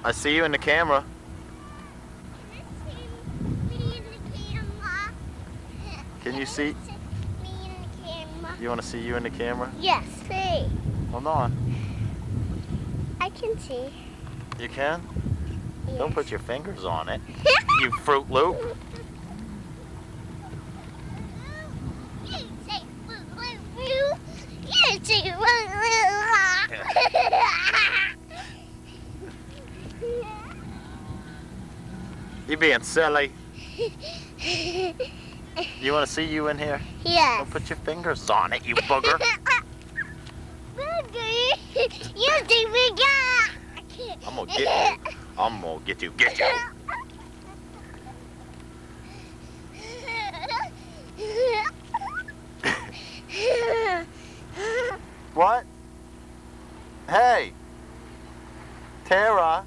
I see you in the camera. Can you see? Me in the camera. You want to see you in the camera? Yes, see. Hold on. I can see. You can? Yes. Don't put your fingers on it. You Fruit Loop. You being silly. You want to see you in here? Yes. Don't put your fingers on it, you booger. You do me. I'm gonna get you. I'm gonna get you. Get you. What? Hey, Tara,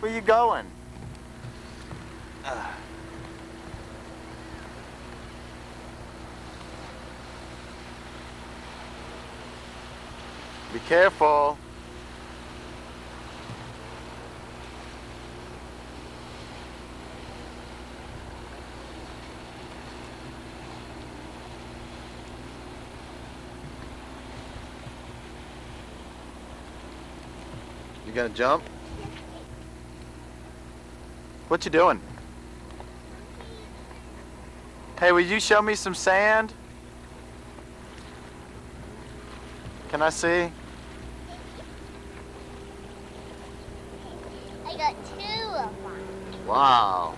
where you going? Be careful. You gonna jump? What you doing? Hey, will you show me some sand? Can I see? I got 2 of them. Wow.